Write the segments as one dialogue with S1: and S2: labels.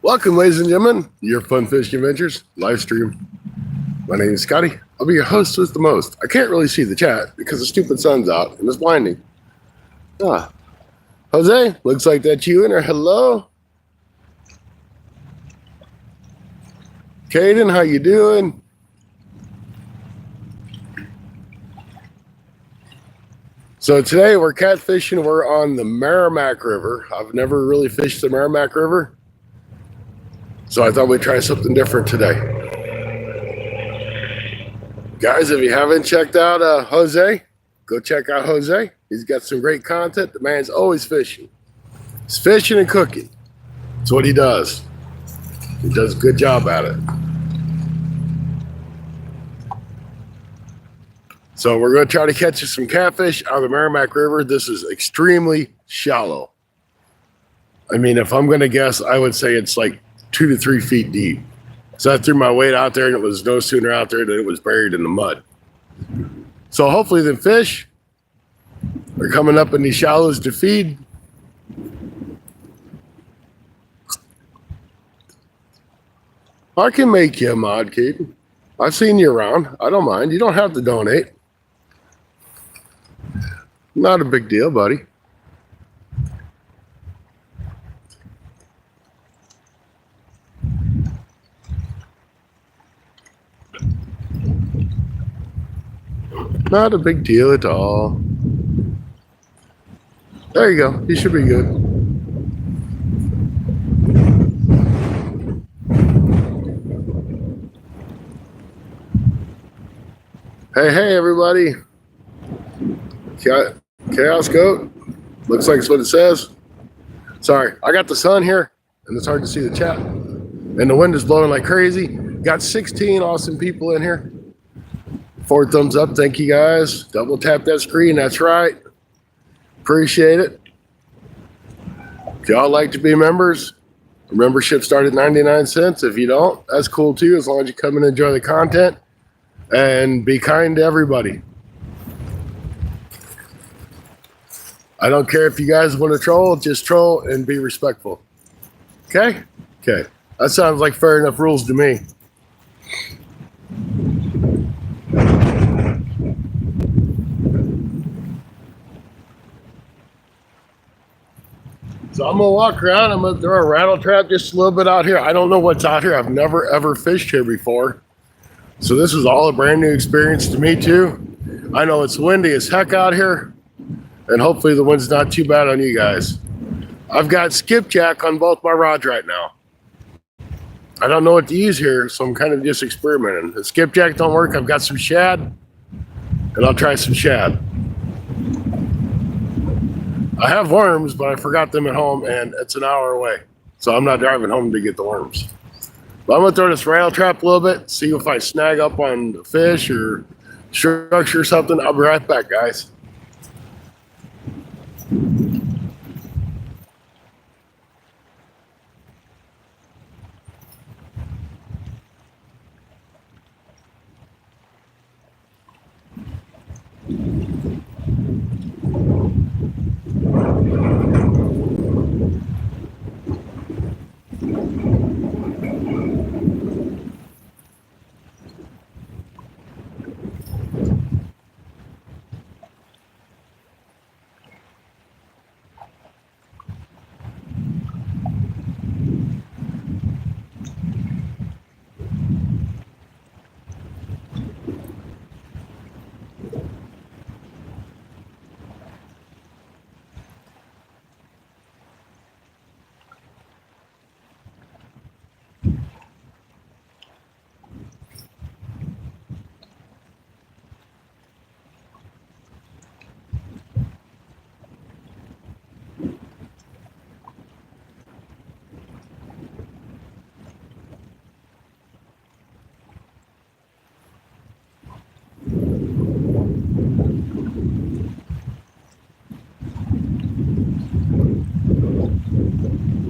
S1: Welcome, ladies and gentlemen, to your Fun Fishing Adventures live stream. My name is Scotty. I'll be your host with the most. I can't really see the chat because the stupid sun's out and it's blinding. Jose, looks like that's you in there. Hello. Caden, how you doing? So today we're catfishing. We're on the Merrimack River. I've never really fished the Merrimack River, so I thought we'd try something different today. Guys, if you haven't checked out Jose, go check out Jose. He's got some great content. The man's always fishing. He's fishing and cooking. That's what he does. He does a good job at it. So we're going to try to catch some catfish on the Merrimack River. This is extremely shallow. I mean, if I'm going to guess, I would say it's like 2 to 3 feet deep. So I threw my weight out there and it was no sooner out there than it was buried in the mud. So hopefully the fish are coming up in these shallows to feed. I can make you a mod, Caden. I've seen you around. I don't mind. You don't have to donate. Not a big deal, buddy. Not a big deal at all. There you go. You should be good. Hey, everybody. Chaos Goat. Looks like it's what it says. Sorry, I got the sun here, and it's hard to see the chat. And the wind is blowing like crazy. Got 16 awesome people in here. 4 thumbs up. Thank you, guys. Double tap that screen. That's right. Appreciate it. If y'all like to be members, membership starts at 99 cents. If you don't, that's cool too, as long as you come and enjoy the content and be kind to everybody. I don't care if you guys want to troll, just troll and be respectful. Okay? Okay. That sounds like fair enough rules to me. So I'm going to walk around. I'm going to throw a rattle trap just a little bit out here. I don't know what's out here. I've never, ever fished here before. So this is all a brand new experience to me too. I know it's windy as heck out here. And hopefully the wind's not too bad on you guys. I've got skipjack on both my rods right now. I don't know what to use here, so I'm kind of just experimenting. If skipjack don't work, I've got some shad, and I'll try some shad. I have worms, but I forgot them at home, and it's an hour away. So I'm not driving home to get the worms. But I'm going to throw this rattle trap a little bit, see if I snag up on a fish or structure or something. I'll be right back, guys.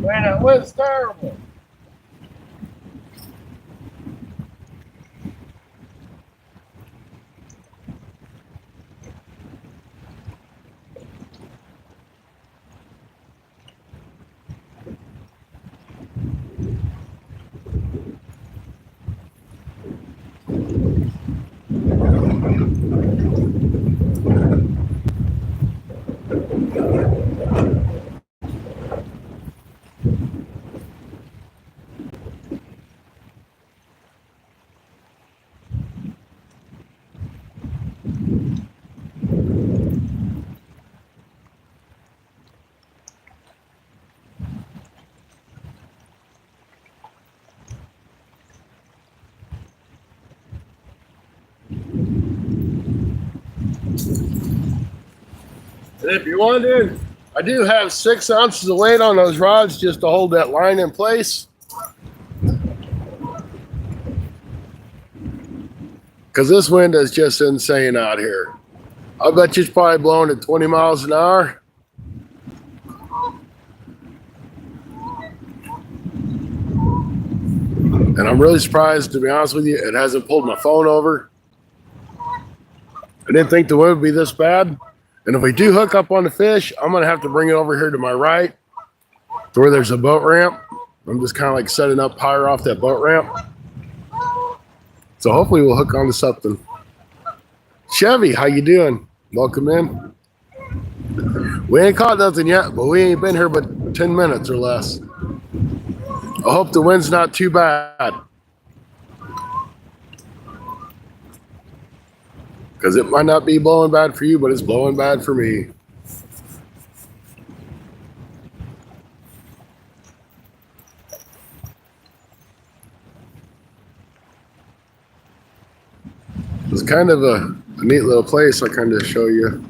S1: Man, that was terrible. And if you're wondering, I do have 6 ounces of weight on those rods just to hold that line in place. Because this wind is just insane out here. I bet you it's probably blowing at 20 miles an hour. And I'm really surprised, to be honest with you, it hasn't pulled my phone over. I didn't think the wind would be this bad. And if we do hook up on the fish, I'm going to have to bring it over here to my right to where there's a boat ramp. I'm just kind of like setting up higher off that boat ramp. So hopefully we'll hook onto something. Chevy, how you doing? Welcome in. We ain't caught nothing yet, but we ain't been here but 10 minutes or less. I hope the wind's not too bad. Because it might not be blowing bad for you, but it's blowing bad for me. It's kind of a neat little place I kind of show you.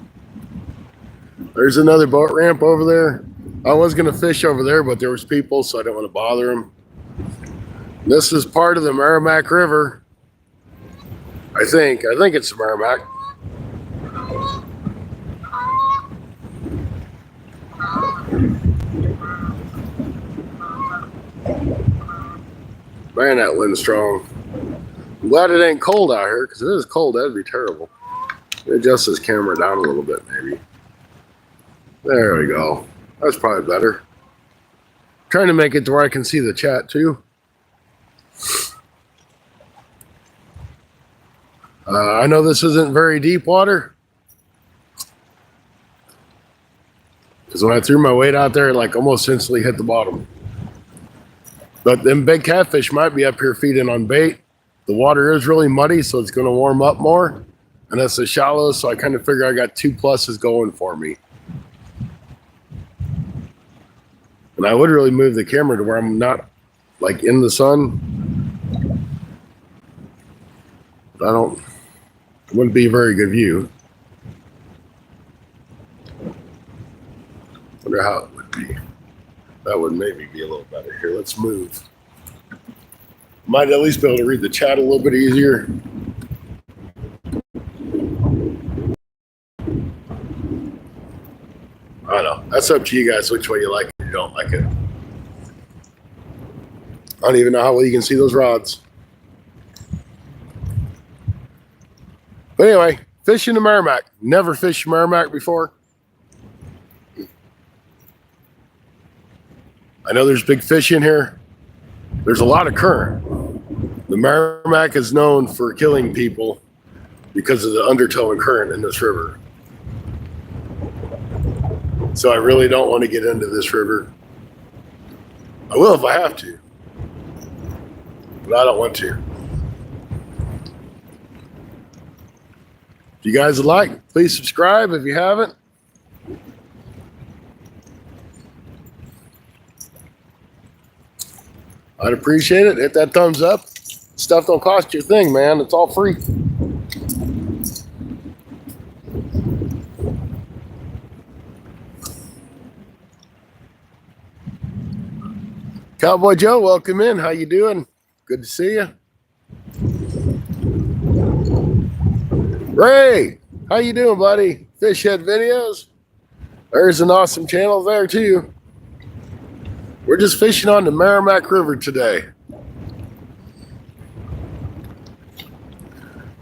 S1: There's another boat ramp over there. I was going to fish over there, but there was people, so I didn't want to bother them. This is part of the Merrimack River. I think it's the Merrimack. Man, that wind's strong. I'm glad it ain't cold out here, because if it was cold, that'd be terrible. Adjust this camera down a little bit, maybe. There we go. That's probably better. Trying to make it to where I can see the chat too. I know this isn't very deep water, because when I threw my weight out there, it like almost instantly hit the bottom. But them big catfish might be up here feeding on bait. The water is really muddy, so it's going to warm up more. And that's the shallow, so I kind of figure I got 2 pluses going for me. And I would really move the camera to where I'm not like in the sun. But it wouldn't be a very good view. Wonder how it would be. That would maybe be a little better. Here, let's move. Might at least be able to read the chat a little bit easier. I don't know. That's up to you guys which way you like it or you don't like it. I don't even know how well you can see those rods. But anyway, fishing the Merrimack. Never fished Merrimack before. I know there's big fish in here. There's a lot of current. The Merrimack is known for killing people because of the undertow and current in this river. So I really don't want to get into this river. I will if I have to, but I don't want to. If you guys would like, please subscribe if you haven't. I'd appreciate it. Hit that thumbs up. Stuff don't cost you a thing, man. It's all free. Cowboy Joe, welcome in. How you doing? Good to see you. Ray, how you doing, buddy? Fish Head Videos. There's an awesome channel there, too. We're just fishing on the Merrimack River today.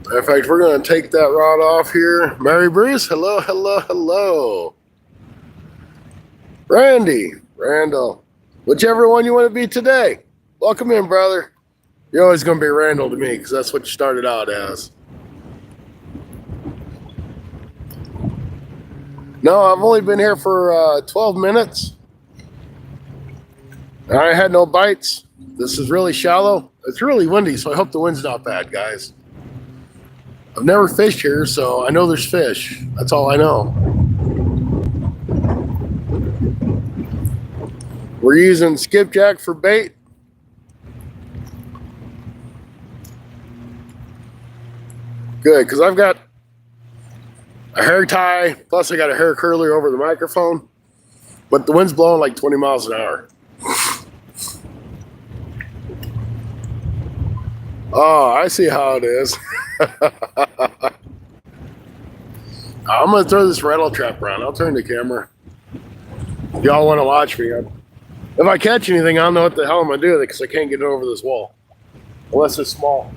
S1: Matter of fact, we're going to take that rod off here. Mary Bruce, hello, hello, hello. Randy, Randall, whichever one you want to be today. Welcome in, brother. You're always going to be Randall to me because that's what you started out as. No, I've only been here for 12 minutes. I had no bites. This is really shallow. It's really windy, so I hope the wind's not bad, guys. I've never fished here, so I know there's fish. That's all I know. We're using skipjack for bait. Good, because I've got a hair tie, plus I got a hair curler over the microphone, but the wind's blowing like 20 miles an hour. Oh, I see how it is. I'm going to throw this rattle trap around. I'll turn the camera. Y'all want to watch me. If I catch anything, I don't know what the hell I'm going to do with it because I can't get it over this wall. Unless it's small.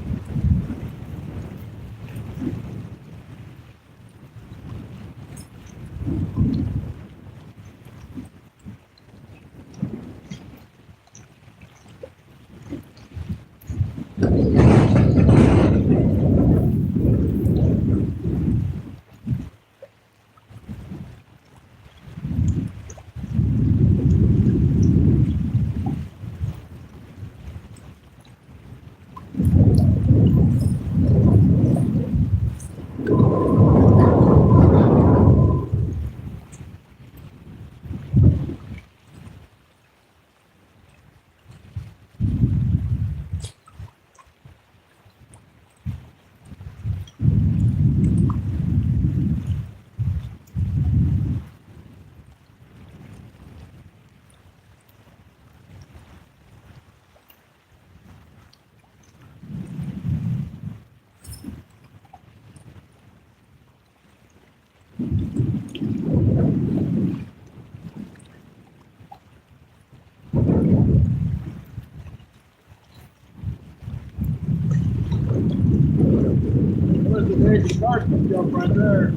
S1: There's the baby shark jump right there.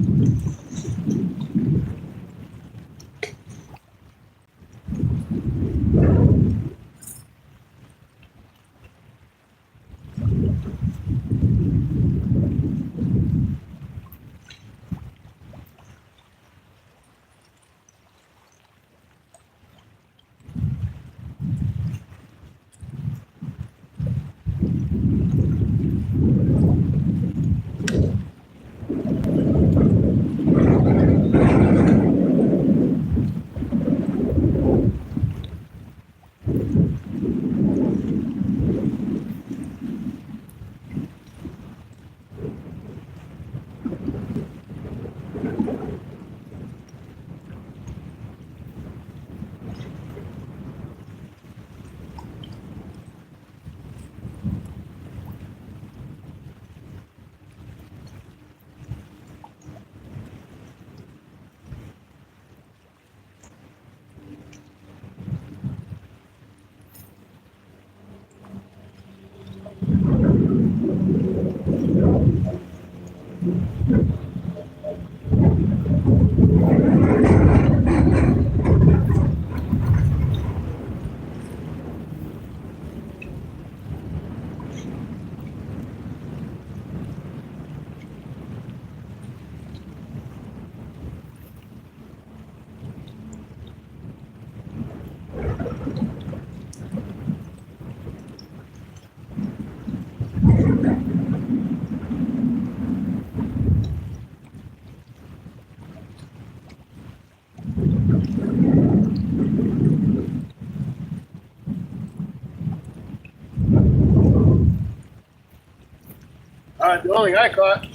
S1: The only thing I caught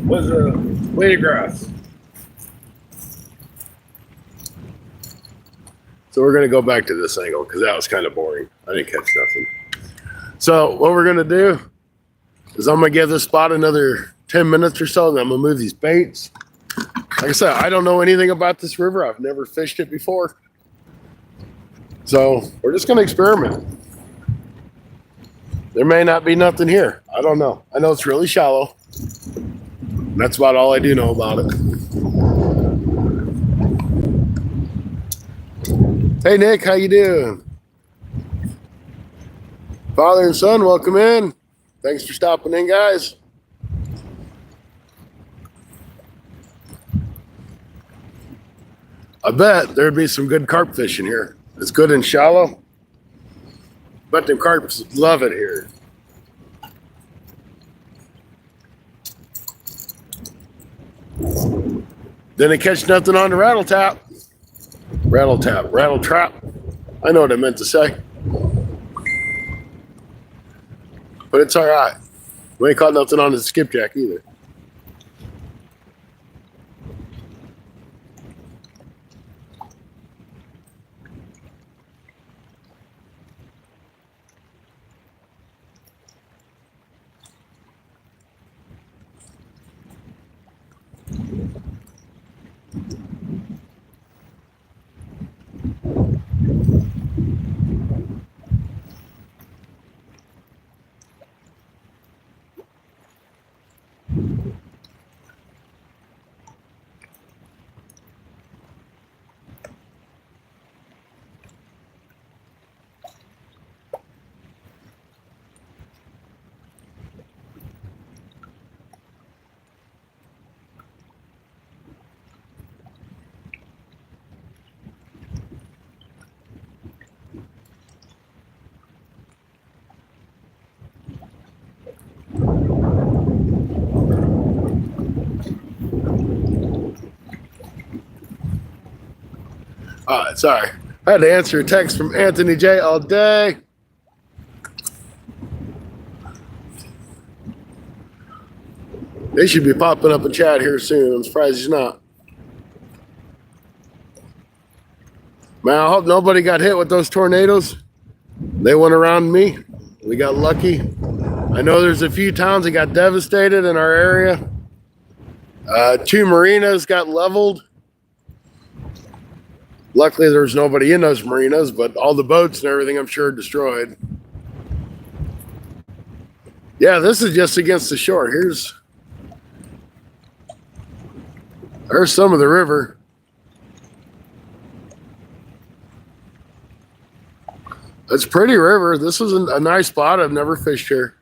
S1: was a blade of grass. So we're going to go back to this angle because that was kind of boring. I didn't catch nothing. So what we're going to do is I'm going to give this spot another 10 minutes or so, and I'm going to move these baits. Like I said, I don't know anything about this river. I've never fished it before. So we're just going to experiment. There may not be nothing here. I don't know. I know it's really shallow. That's about all I do know about it. Hey, Nick, how you doing? Father and son, welcome in. Thanks for stopping in, guys. I bet there'd be some good carp fishing here. It's good and shallow. But them carps love it here. Didn't catch nothing on the rattle tap. Rattle tap, rattle trap. I know what I meant to say. But it's all right. We ain't caught nothing on the skipjack either. All right, sorry. I had to answer a text from Anthony J all day. They should be popping up in chat here soon. I'm surprised he's not. Man, I hope nobody got hit with those tornadoes. They went around me. We got lucky. I know there's a few towns that got devastated in our area. 2 marinas got leveled. Luckily, there's nobody in those marinas, but all the boats and everything, I'm sure, destroyed. Yeah, this is just against the shore. There's some of the river. It's a pretty river. This is a nice spot. I've never fished here.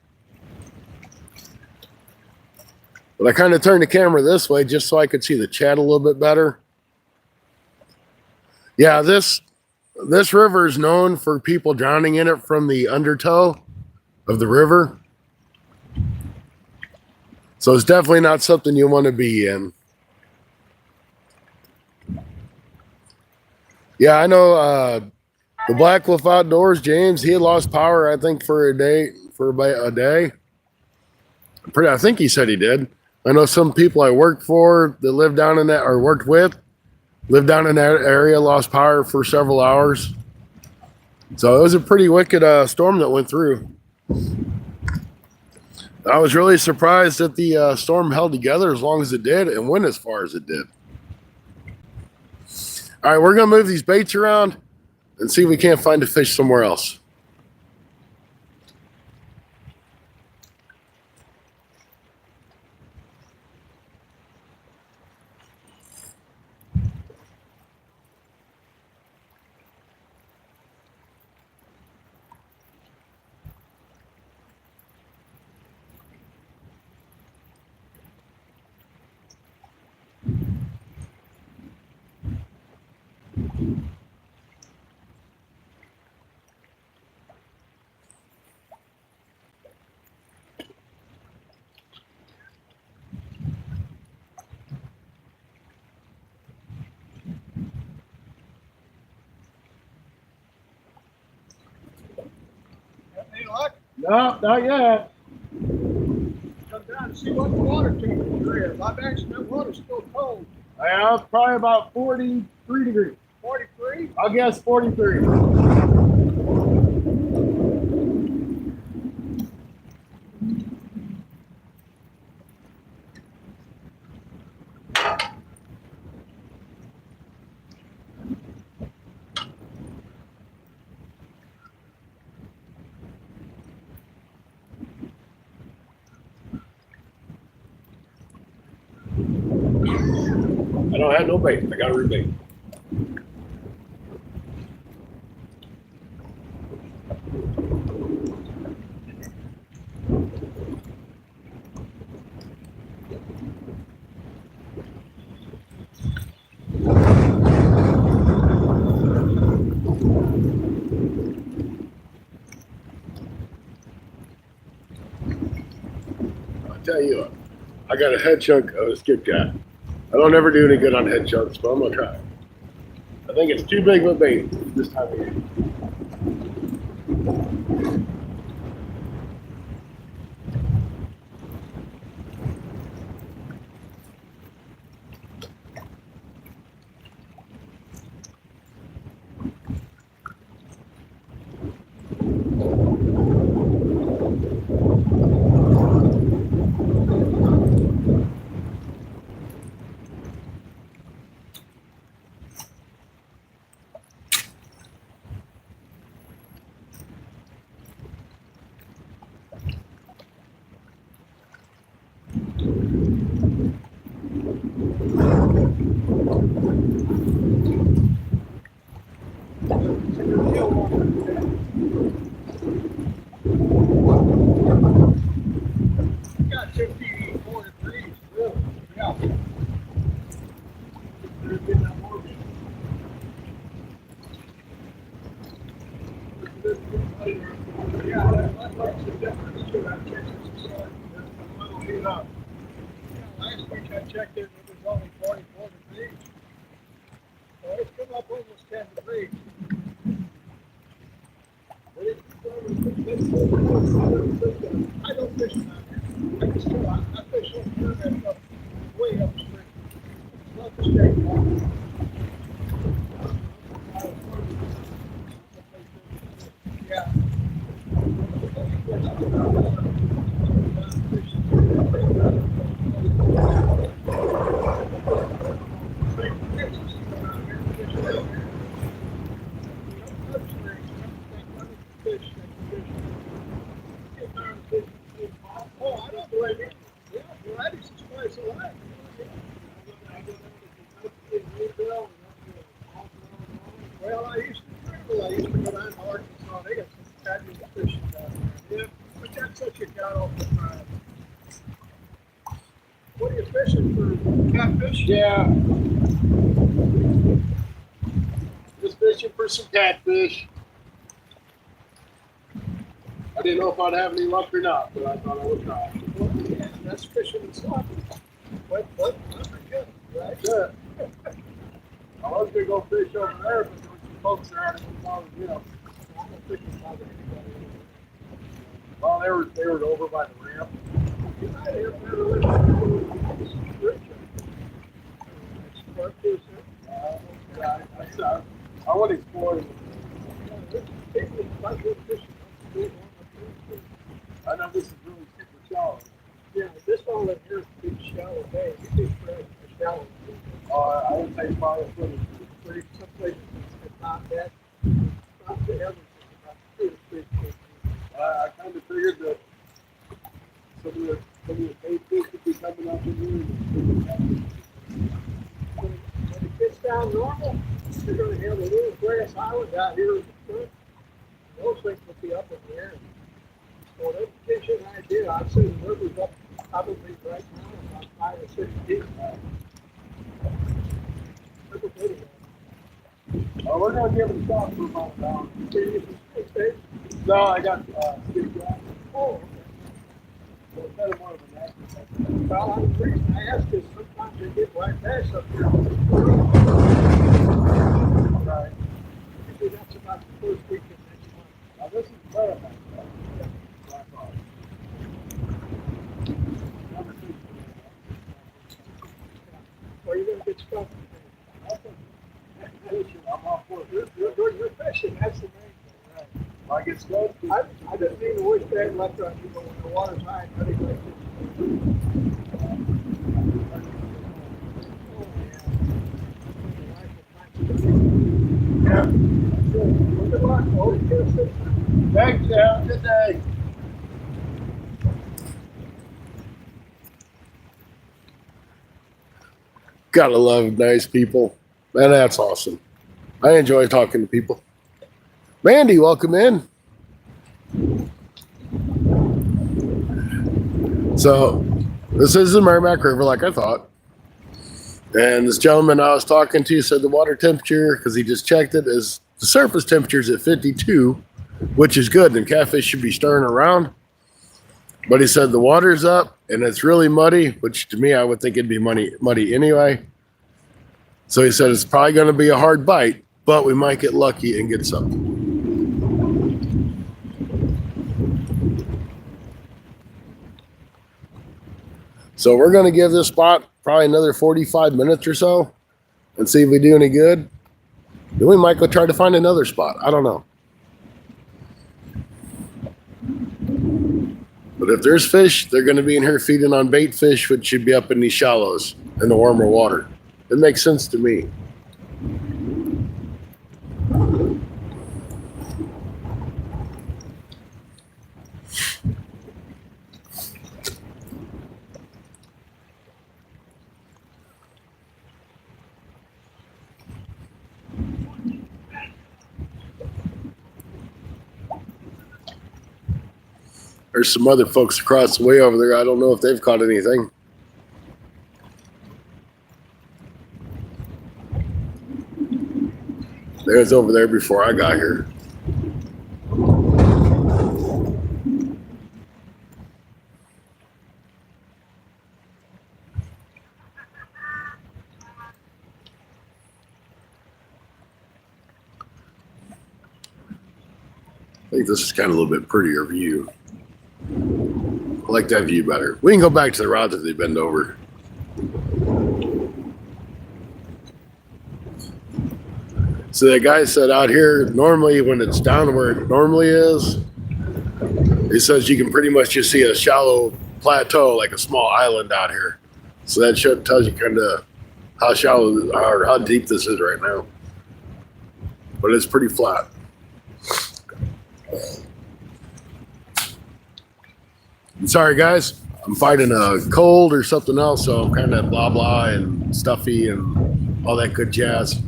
S1: But I kind of turned the camera this way just so I could see the chat a little bit better. Yeah, this river is known for people drowning in it from the undertow of the river. So it's definitely not something you want to be in. Yeah, I know the Black Wolf Outdoors, James, he had lost power, I think, for about a day. I think he said he did. I know some people I worked for that lived down in that, or worked with, lived down in that area, lost power for several hours. So it was a pretty wicked storm that went through. I was really surprised that the storm held together as long as it did and went as far as it did. All right, we're going to move these baits around and see if we can't find a fish somewhere else. No, not yet.
S2: Come down and see what the water temperature is. I've actually that water's still cold.
S1: Yeah, it's probably about 43 degrees.
S2: 43?
S1: I'll guess 43. I don't have no bait. I got to rebait. I'll tell you what, I got a head chunk of a skipjack. I don't ever do any good on head chunks, but I'm going to try. I think it's too big of a bait this time of year.
S2: It's a good deal on it. Got 50, 40 degrees, really. Yeah. There's been that more. Yeah, that's like the difference too. I checked this aside. A little bit up. Last week I checked it, it was only 44 degrees. So it's come up almost 10 degrees. But it's, I don't fish down here. I can still, I fish up here and up, way upstream. It's not the state water. Yeah. Oh, I don't blame you. Yeah, varieties is twice alike. Well, I used to travel. I used to go down to Arkansas. They got some fabulous fishing down there. Yeah, but that's such a god awful time. What are you fishing for? Catfish?
S1: Yeah, just fishing for some catfish. I didn't know if I'd have any luck or not, but I thought I would try.
S2: Well, yeah, that's fishing and stuff. What? Good, right?
S1: Yeah. I was gonna go fish over there, but there were some folks there and it was, you know.
S2: I don't think it's bothering anybody.
S1: Well, they were over by the ramp.
S2: You might have never lived in
S1: I want to explore it. I know this is really super shallow.
S2: Yeah, this one in here is a big shallow bay. You just read a shallow bay.
S1: I would say probably a foot or two.
S2: Pretty some places it's not that. Not the average is about 2 to 3 feet.
S1: I kind of figured that some of the bait fish would be coming up in here.
S2: When it gets down normal, you're going to have a little grass island out here in the front. Those things will be up in the air. So that gives you an idea. I'd say the river's up probably right now about 5 or 6 feet. River video.
S1: We're going to give it a shot for about an hour.
S2: Do you use the stick bait?
S1: No, I got stick grass.
S2: Oh, okay.
S1: So it's kind of more of an active.
S2: Well, the reason I ask is sometimes they get black bass up here.
S1: Right.
S2: Usually that's about the first week of next month.
S1: Now this is better than that.
S2: Or you're going to get stuck.
S1: I'm all for it.
S2: You're fishing. That's the main thing, right?
S1: If I get stuck,
S2: I didn't even wish bad luck on you, but when the water's high, nutty like this.
S1: yeah.
S2: Good luck. Always get a fish.
S1: Thanks, yeah. Good day. Gotta love nice people. Man, that's awesome. I enjoy talking to people. Mandy, welcome in. So, this is the Merrimack River, like I thought. And this gentleman I was talking to said the water temperature, because he just checked it, is the surface temperature is at 52, which is good. And catfish should be stirring around. But he said the water's up and it's really muddy, which to me, I would think it'd be muddy anyway. So he said it's probably going to be a hard bite, but we might get lucky and get something. So we're going to give this spot probably another 45 minutes or so and see if we do any good. Then we might go try to find another spot. I don't know. But if there's fish, they're going to be in here feeding on bait fish, which should be up in these shallows in the warmer water. It makes sense to me. There's some other folks across the way over there. I don't know if they've caught anything. They was over there before I got here. I think this is kind of a little bit prettier view. I like that view better. We can go back to the route that they bend over. So the guy said out here, normally when it's down where it normally is, he says you can pretty much just see a shallow plateau, like a small island out here. So that tells you kind of how shallow or how deep this is right now. But it's pretty flat. I'm sorry, guys. I'm fighting a cold or something else, so I'm kind of blah blah and stuffy and all that good jazz.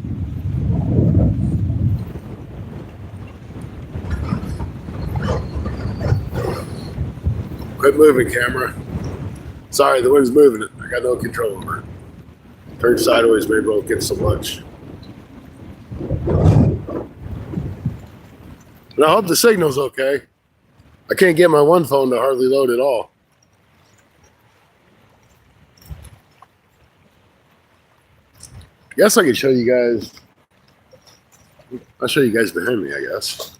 S1: Quit moving, camera. Sorry, the wind's moving it. I got no control over it. Turn sideways, maybe won't get so much. And I hope the signal's okay. I can't get my one phone to hardly load at all. I guess I could show you guys. I'll show you guys behind me, I guess.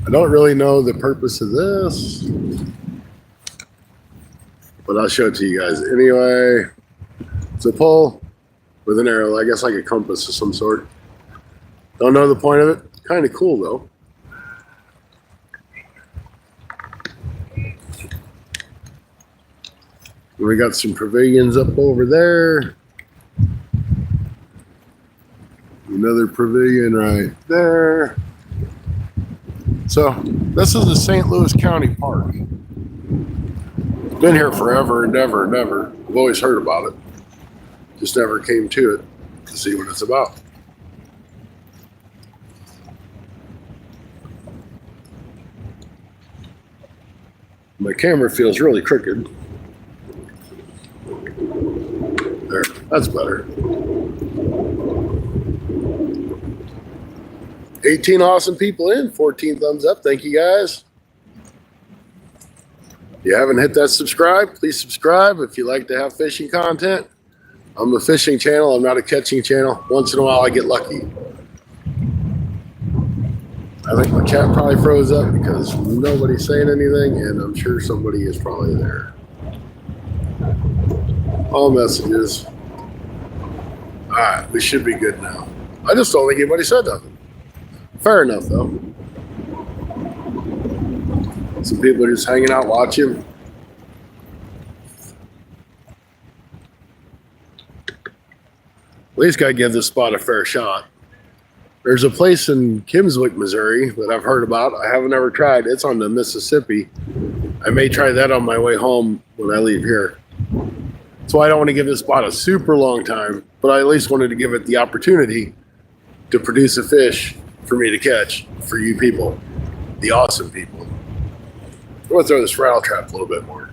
S1: I don't really know the purpose of this, but I'll show it to you guys anyway. It's a pole with an arrow, I guess like a compass of some sort. Don't know the point of it. Kind of cool though. We got some pavilions up over there. Another pavilion right there. So this is the St. Louis County Park. Been here forever and ever and ever. I've always heard about it. Just never came to it to see what it's about. My camera feels really crooked. There, that's better. 18 awesome people in, 14 thumbs up. Thank you guys. If you haven't hit that subscribe, please subscribe if you like to have fishing content. I'm a fishing channel. I'm not a catching channel. Once in a while I get lucky. I think my chat probably froze up because nobody's saying anything, and I'm sure somebody is probably there. All messages. All right, we should be good now. I just don't think anybody said nothing. Fair enough, though. Some people are just hanging out watching. At least got to give this spot a fair shot. There's a place in Kimmswick, Missouri that I've heard about. I haven't ever tried. It's on the Mississippi. I may try that on my way home when I leave here. So I don't want to give this spot a super long time, but I at least wanted to give it the opportunity to produce a fish for me to catch for you people, the awesome people. I'm going to throw this rattle trap a little bit more.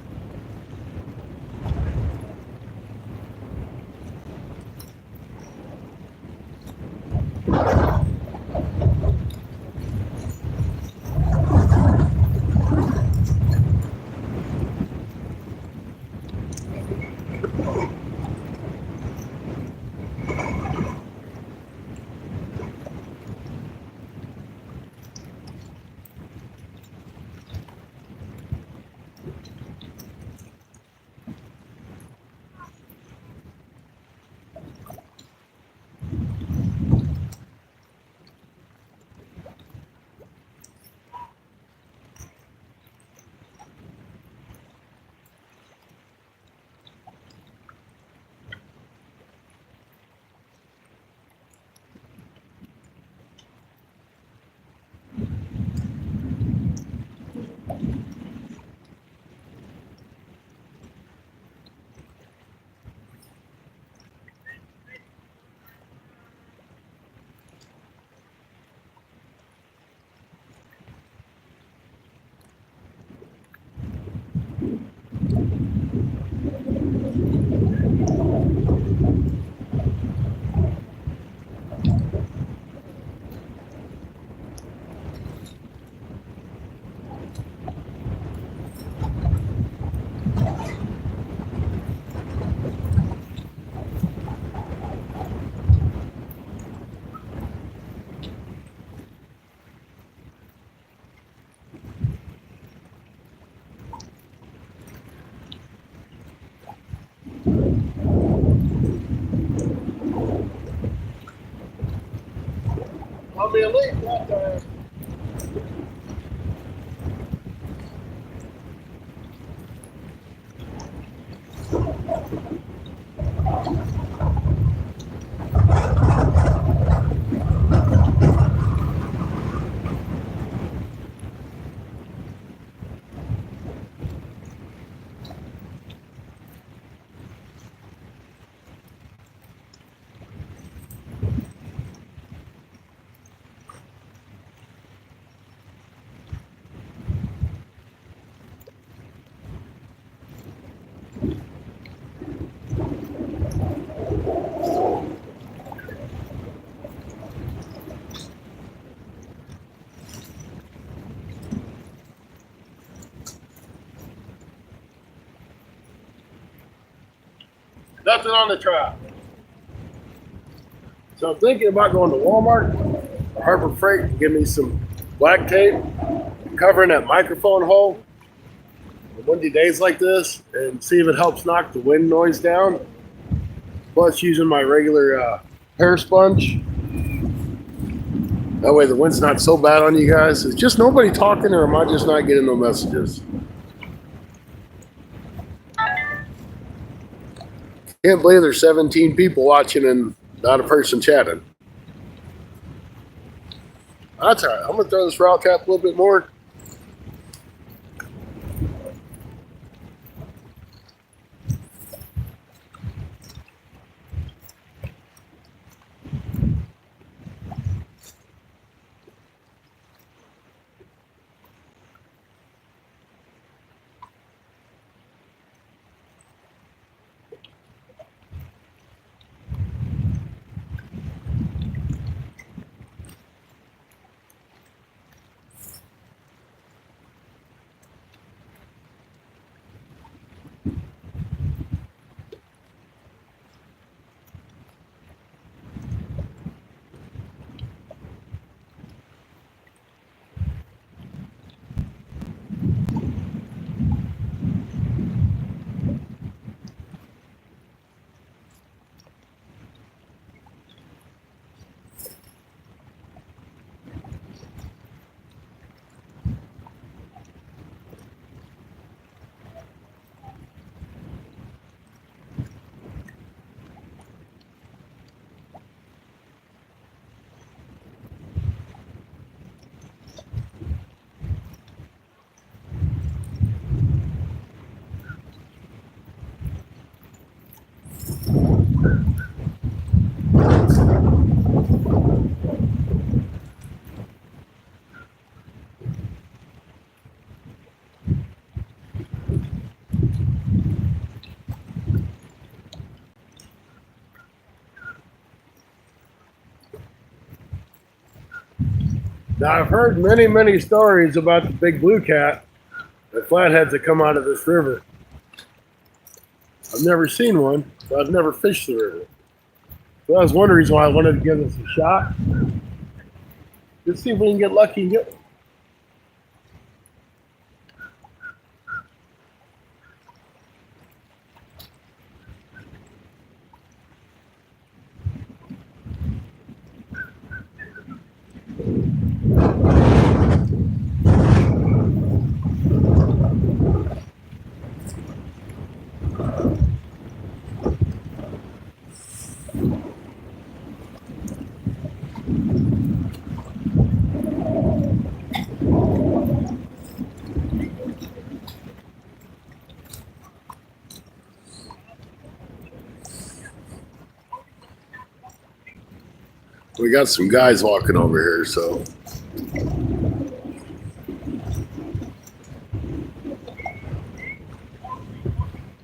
S1: me a leak that time. Nothing on the trap. So I'm thinking about going to Walmart or Harbor Freight and give me some black tape, covering that microphone hole on windy days like this, and see if it helps knock the wind noise down. Plus using my regular hair sponge. That way the wind's not so bad on you guys. Is just nobody talking, or am I just not getting no messages? Can't believe there's 17 people watching and not a person chatting. That's all right. I'm going to throw this route cap a little bit more. Now, I've heard many, many stories about the big blue cat, the flatheads that come out of this river. I've never seen one, but I've never fished the river. So that was one reason why I wanted to give this a shot. Let's see if we can get lucky and get one. We got some guys walking over here, so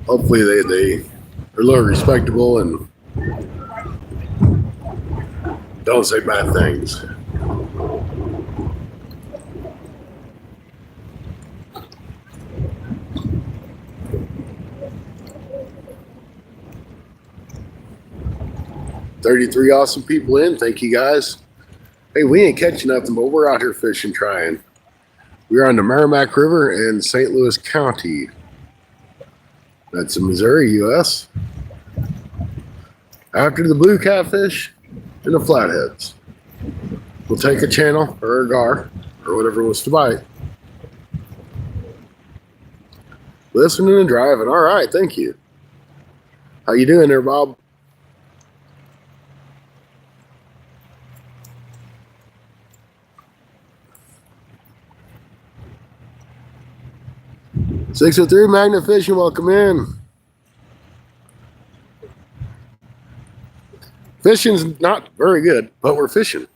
S1: hopefully they are a little respectable and don't say bad things. $33 awesome people in. Thank you guys. Hey, we ain't catching nothing, but we're out here fishing trying. We're on the Merrimack River in St. Louis County. That's in Missouri, U.S. After the blue catfish and the flatheads. We'll take a channel or a gar or whatever wants to bite. Listening and driving. All right, thank you. How you doing there, Bob? .603 Magnet Fishing, welcome in. Fishing's not very good, but we're fishing.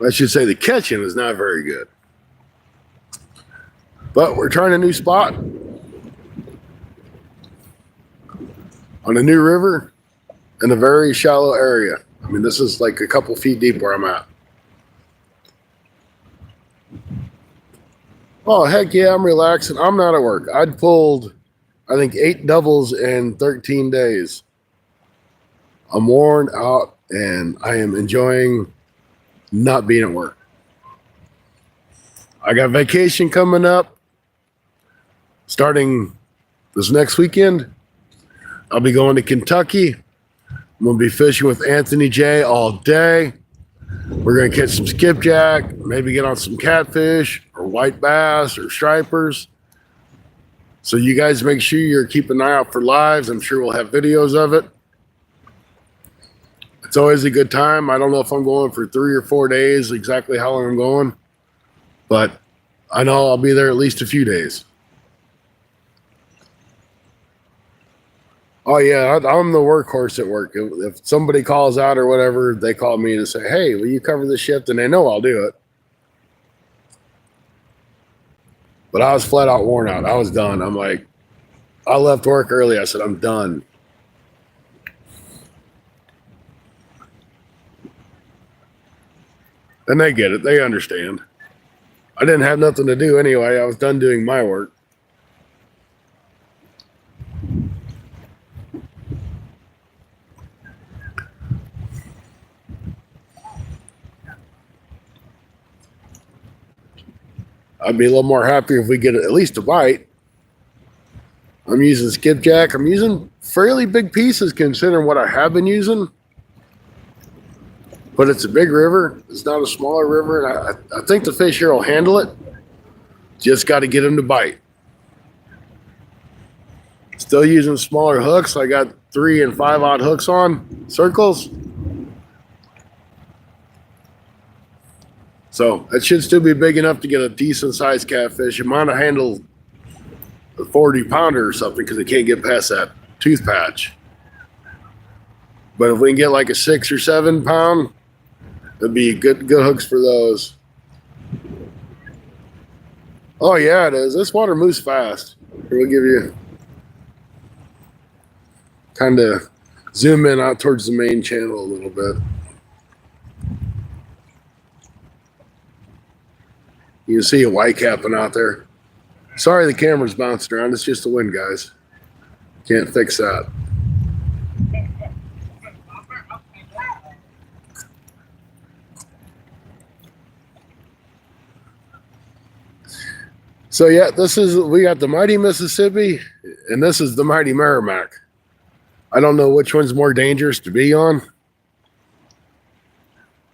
S1: I should say the catching is not very good. But we're trying a new spot on a new river in a very shallow area. I mean, this is like a couple feet deep where I'm at. Oh, heck yeah, I'm relaxing. I'm not at work. I'd pulled, I think, 8 doubles in 13 days. I'm worn out and I am enjoying not being at work. I got vacation coming up starting this next weekend. I'll be going to Kentucky. I'm going to be fishing with Anthony J all day. We're going to catch some skipjack, maybe get on some catfish or white bass or stripers. So you guys make sure you're keeping an eye out for lives. I'm sure we'll have videos of it. It's always a good time. I don't know if I'm going for 3 or 4 days, exactly how long I'm going, but I know I'll be there at least a few days. Oh yeah, I'm the workhorse at work. If somebody calls out or whatever, they call me and say, hey, will you cover the shift? And they know I'll do it. But I was flat out worn out. I was done. I'm like, I left work early. I said, I'm done. And they get it. They understand. I didn't have nothing to do anyway. I was done doing my work. I'd be a little more happy if we get at least a bite. I'm using skipjack. I'm using fairly big pieces considering what I have been using. But it's a big river. It's not a smaller river. And I think the fish here will handle it. Just got to get them to bite. Still using smaller hooks. I got 3 and 5-aught hooks on, circles. So that should still be big enough to get a decent sized catfish. It might have handled a 40-pounder or something because it can't get past that tooth patch. But if we can get like a 6 or 7 pound, that'd be good hooks for those. Oh yeah, it is. This water moves fast. Here, we'll give you kind of zoom in out towards the main channel a little bit. You can see a white capping out there. Sorry the camera's bouncing around. It's just the wind, guys. Can't fix that. So yeah, we got the Mighty Mississippi and this is the Mighty Merrimack. I don't know which one's more dangerous to be on. To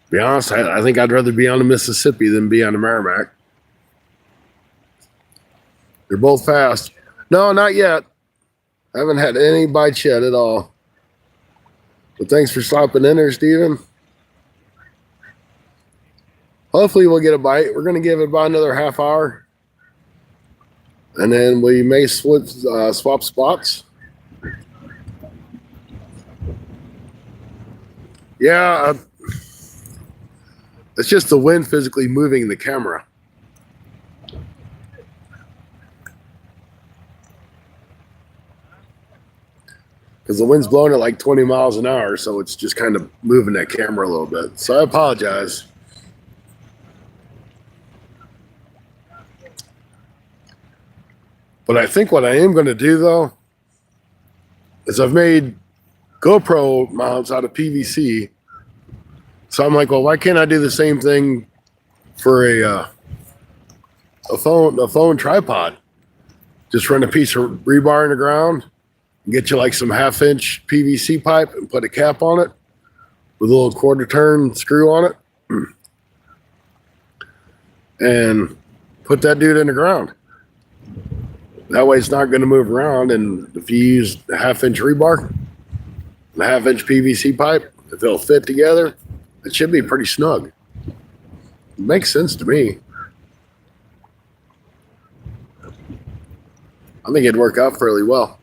S1: be honest, I think I'd rather be on the Mississippi than be on the Merrimack. They're both fast. No, not yet. I haven't had any bites yet at all. But thanks for stopping in there, Steven. Hopefully we'll get a bite. We're going to give it about another half hour. And then we may swap spots. Yeah, it's just the wind physically moving the camera. Because the wind's blowing at like 20 miles an hour, so it's just kind of moving that camera a little bit. So I apologize. But I think what I am going to do, though, is I've made GoPro mounts out of PVC. So I'm like, well, why can't I do the same thing for a phone tripod? Just run a piece of rebar in the ground, get you like some 1/2-inch PVC pipe and put a cap on it. with a little quarter turn screw on it and put that dude in the ground. That way it's not going to move around. And if you use a 1/2-inch rebar and a 1/2-inch PVC pipe, if they'll fit together, it should be pretty snug. It makes sense to me. I think it'd work out fairly well.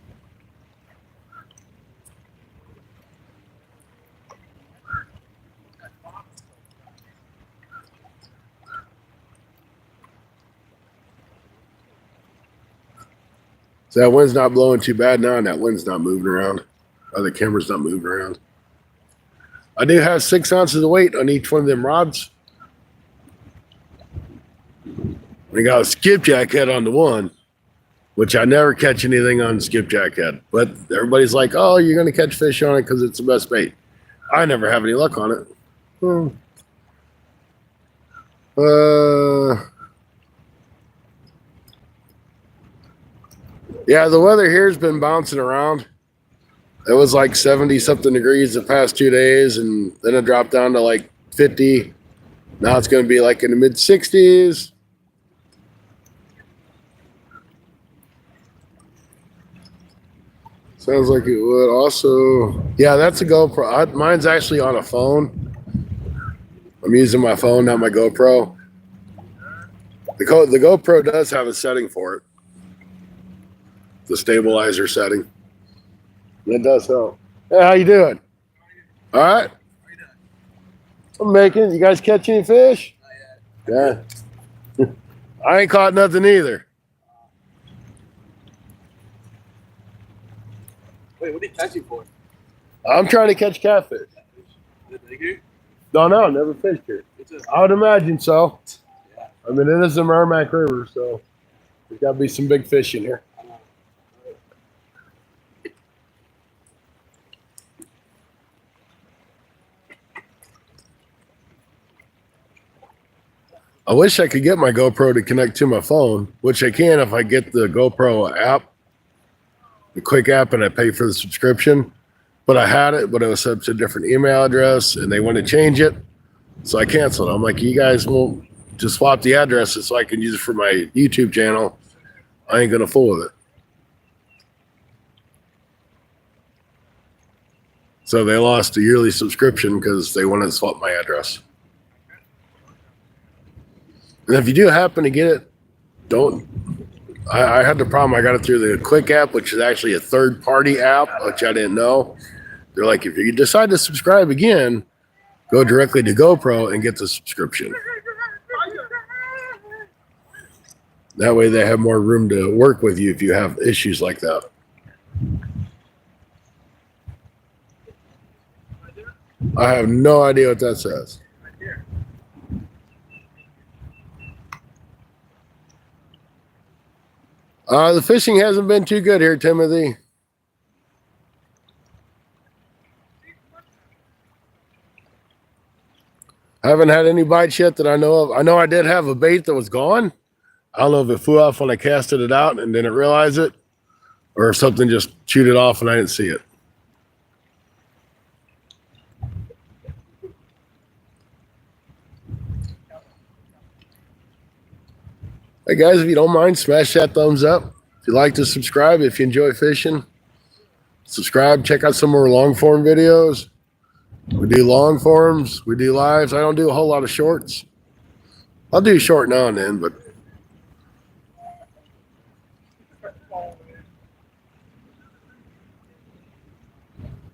S1: So that wind's not blowing too bad now, and that wind's not moving around. Or the camera's not moving around. I do have 6 ounces of weight on each one of them rods. We got a skipjack head on the one, which I never catch anything on skipjack head. But everybody's like, oh, you're going to catch fish on it because it's the best bait. I never have any luck on it. Yeah, the weather here has been bouncing around. It was like 70 something degrees the past 2 days, and then it dropped down to like 50. Now it's going to be like in the mid 60s. Sounds like it would also. Yeah, that's a GoPro. Mine's actually on a phone. I'm using my phone, not my GoPro. The GoPro does have a setting for it. The stabilizer setting. It does help. Hey, how you doing? All right. I'm making. You guys catch any fish? Yeah. I ain't caught nothing either.
S3: Wait, what are you catching for?
S1: I'm trying to catch catfish.
S3: Is it big here?
S1: No, never fished here. I would imagine so. Yeah. I mean, it is the Merrimack River, so there's got to be some big fish in here. I wish I could get my GoPro to connect to my phone, which I can if I get the GoPro app, the quick app, and I pay for the subscription. But I had it, but it was set to a different email address, and they want to change it. So I canceled it. I'm like, you guys won't just swap the addresses so I can use it for my YouTube channel. I ain't going to fool with it. So they lost a yearly subscription because they wanted to swap my address. And if you do happen to get it, don't. I had the problem. I got it through the Quick app, which is actually a third-party app, which I didn't know. They're like, if you decide to subscribe again, go directly to GoPro and get the subscription. That way they have more room to work with you if you have issues like that. I have no idea what that says. The fishing hasn't been too good here, Timothy. I haven't had any bites yet that I know of. I know I did have a bait that was gone. I don't know if it flew off when I casted it out and didn't realize it, or if something just chewed it off and I didn't see it. Hey guys, if you don't mind, smash that thumbs up. If you like to subscribe, if you enjoy fishing, subscribe. Check out some more long form videos. We do long forms. We do lives. I don't do a whole lot of shorts. I'll do short now and then, but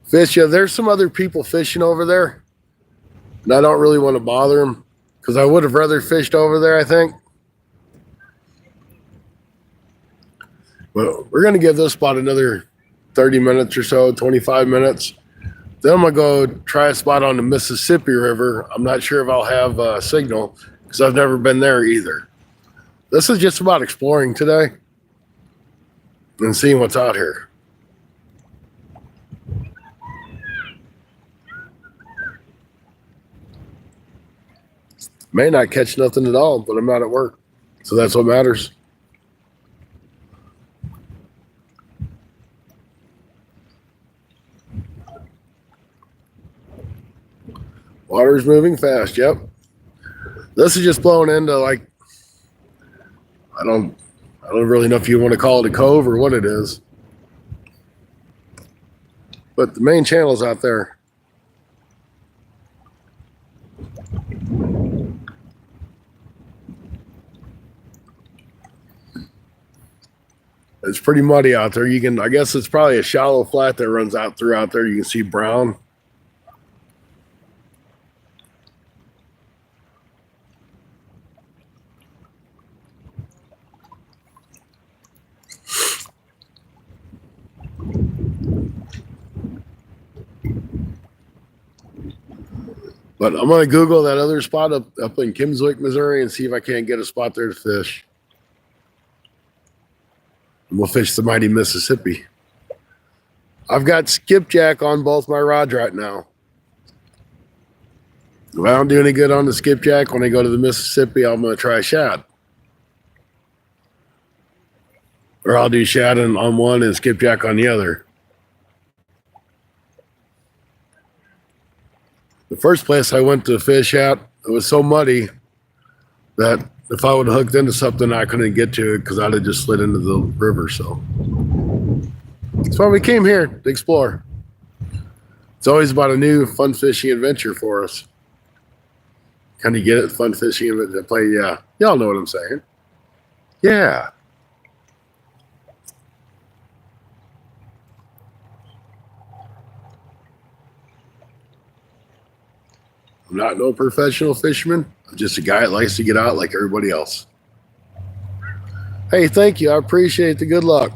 S1: fish. Yeah, there's some other people fishing over there, and I don't really want to bother them because I would have rather fished over there, I think. But we're going to give this spot another 30 minutes or so, 25 minutes. Then I'm going to go try a spot on the Mississippi River. I'm not sure if I'll have a signal because I've never been there either. This is just about exploring today and seeing what's out here. May not catch nothing at all, but I'm not at work. So that's what matters. Water's moving fast. Yep. This is just blowing into like I don't really know if you want to call it a cove or what it is. But the main channel's out there. It's pretty muddy out there. You can, I guess it's probably a shallow flat that runs out throughout there. You can see brown. But I'm going to Google that other spot up in Kimmswick, Missouri, and see if I can't get a spot there to fish. And we'll fish the mighty Mississippi. I've got skipjack on both my rods right now. If I don't do any good on the skipjack, when I go to the Mississippi, I'm going to try shad. Or I'll do shad on one and skipjack on the other. The first place I went to fish at, it was so muddy that if I would have hooked into something, I couldn't get to it because I'd have just slid into the river. So that's why we came here to explore. It's always about a new fun fishing adventure for us. Can you get it? Fun fishing adventure. Play, yeah. Y'all know what I'm saying. Yeah. I'm not no professional fisherman. I'm just a guy that likes to get out like everybody else. Hey, thank you. I appreciate the good luck.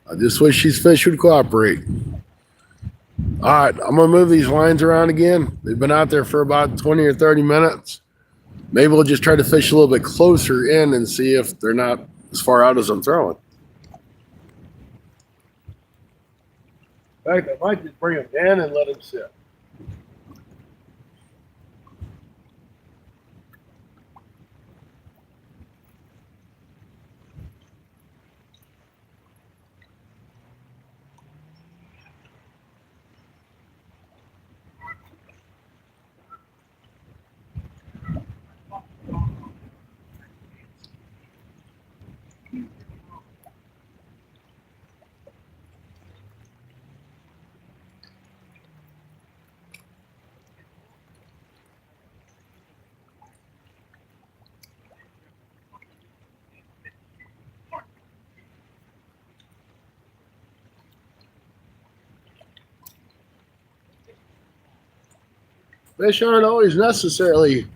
S1: I just wish these fish would cooperate. All right, I'm going to move these lines around again. They've been out there for about 20 or 30 minutes. Maybe we'll just try to fish a little bit closer in and see if they're not as far out as I'm throwing. In fact, I might just bring them in and let them sit. Fish aren't always necessarily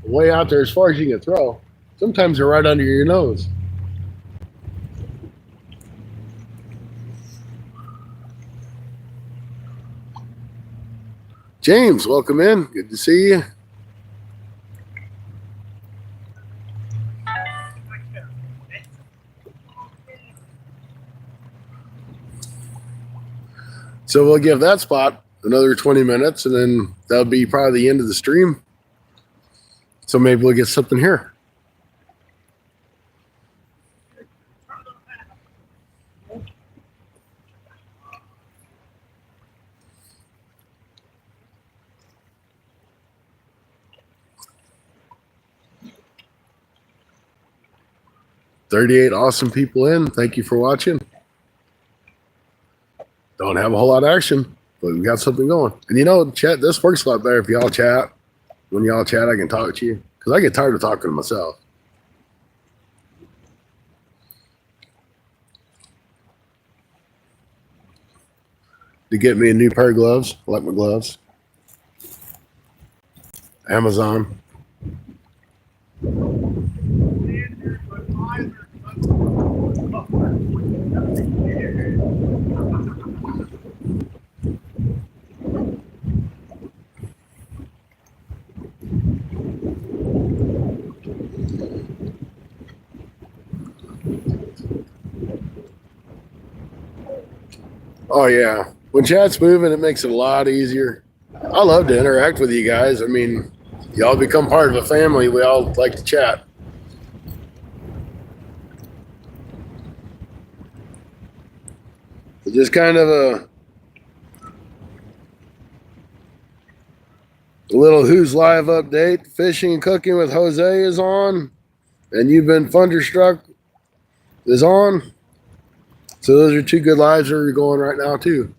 S1: way out there as far as you can throw. Sometimes they're right under your nose. James, welcome in. Good to see you. So we'll give that spot another 20 minutes, and then that'll be probably the end of the stream. So maybe we'll get something here. $38 awesome people in. Thank you for watching. Don't have a whole lot of action, but we got something going. And you know, chat, this works a lot better if y'all chat. When y'all chat, I can talk to you because I get tired of talking to myself. To get me a new pair of gloves. I like my gloves. Amazon. Oh yeah. When chat's moving, it makes it a lot easier. I love to interact with you guys. I mean, y'all become part of a family. We all like to chat. It's just kind of a little Who's Live update. Fishing and Cooking with Jose is on, and You've Been Thunderstruck is on. So those are two good lives that are going right now too.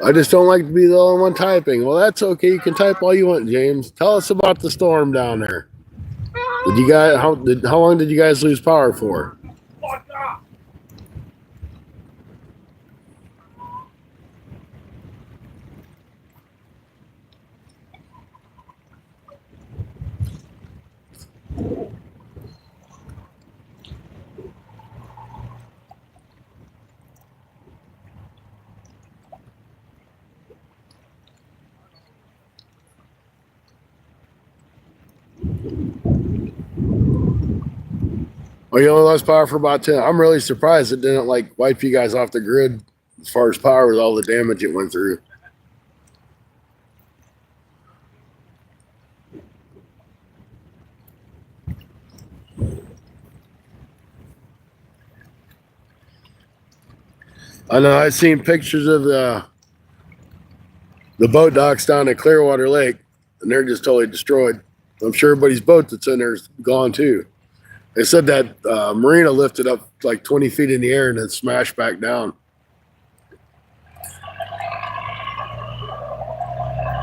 S1: I just don't like to be the only one typing. Well, that's okay. You can type all you want, James. Tell us about the storm down there. Did you guys how long did you guys lose power for? Oh, you only lost power for about 10. I'm really surprised it didn't like wipe you guys off the grid as far as power with all the damage it went through. I know I've seen pictures of the boat docks down at Clearwater Lake, and they're just totally destroyed. I'm sure everybody's boat that's in there is gone too. They said that marina lifted up like 20 feet in the air and then smashed back down.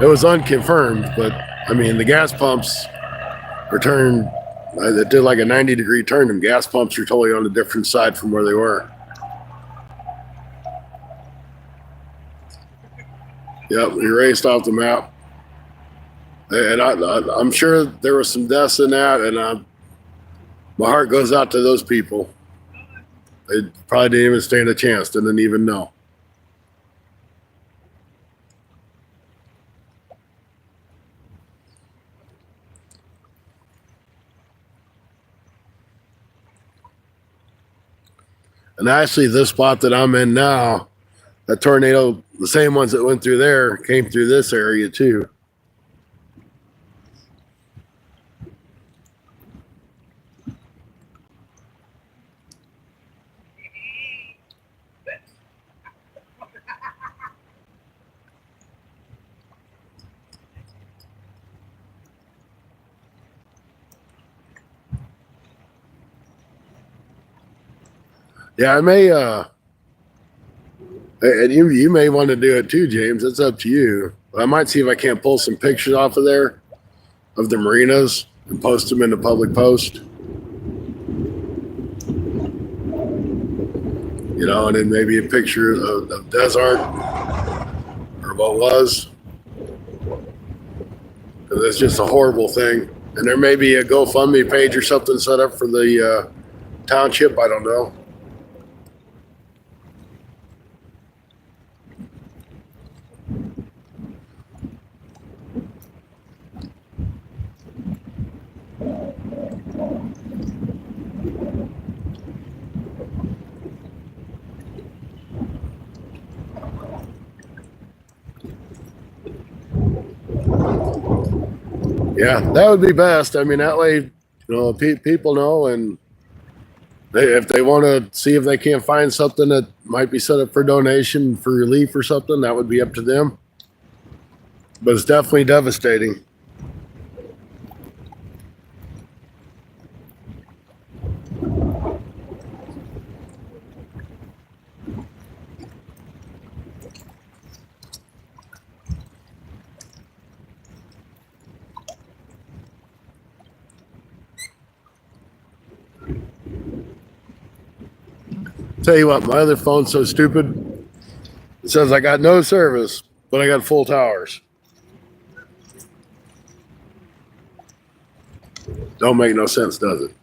S1: It was unconfirmed, but I mean, the gas pumps were turned, it did like a 90-degree turn, and gas pumps are totally on a different side from where they were. Yep, erased off the map. And I'm sure there was some deaths in that, and my heart goes out to those people. They probably didn't even stand a chance, didn't even know. And actually, this spot that I'm in now, that tornado, the same ones that went through there, came through this area too. Yeah, I may, and you may want to do it too, James. It's up to you. But I might see if I can't pull some pictures off of there of the marinas and post them in the public post. You know, and then maybe a picture of desert or what was. Because it's just a horrible thing. And there may be a GoFundMe page or something set up for the township. I don't know. Yeah, that would be best. I mean, that way, you know, people know, and if they want to see if they can't find something that might be set up for donation for relief or something, that would be up to them. But it's definitely devastating. Tell you what, my other phone's so stupid. It says I got no service, but I got full towers. Don't make no sense, does it?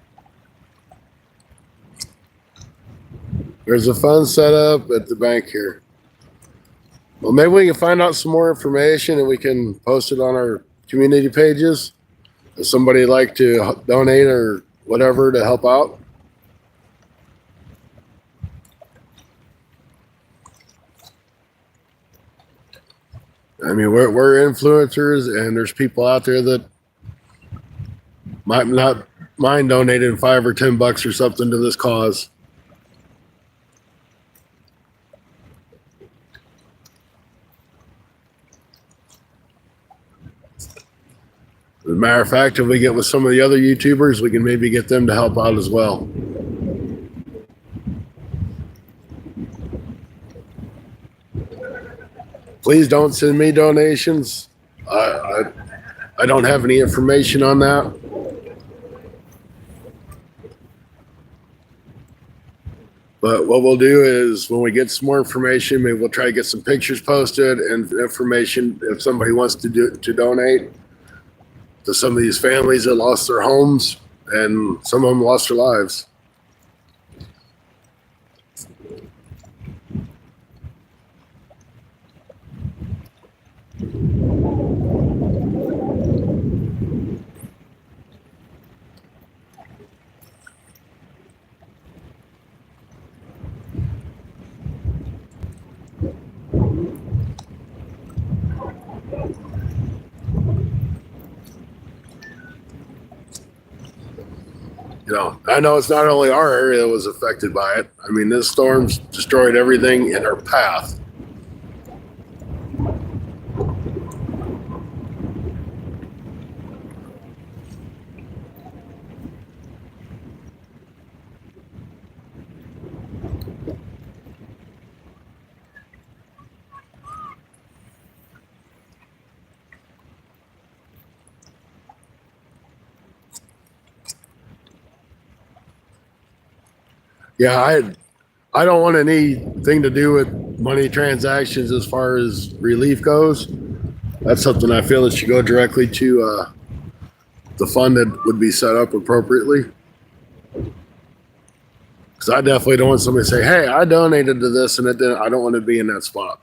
S1: There's a fund set up at the bank here. Well, maybe we can find out some more information and we can post it on our community pages. If somebody would like to donate or whatever to help out. I mean, we're influencers, and there's people out there that might not mind donating $5 or $10 or something to this cause. As a matter of fact, if we get with some of the other YouTubers, we can maybe get them to help out as well. Please don't send me donations. I don't have any information on that. But what we'll do is when we get some more information, maybe we'll try to get some pictures posted and information if somebody wants to donate to some of these families that lost their homes and some of them lost their lives. You know, I know it's not only our area that was affected by it. I mean, this storm's destroyed everything in our path. Yeah, I don't want anything to do with money transactions as far as relief goes. That's something I feel that should go directly to the fund that would be set up appropriately. Because I definitely don't want somebody to say, "Hey, I donated to this," and it didn't. I don't want to be in that spot.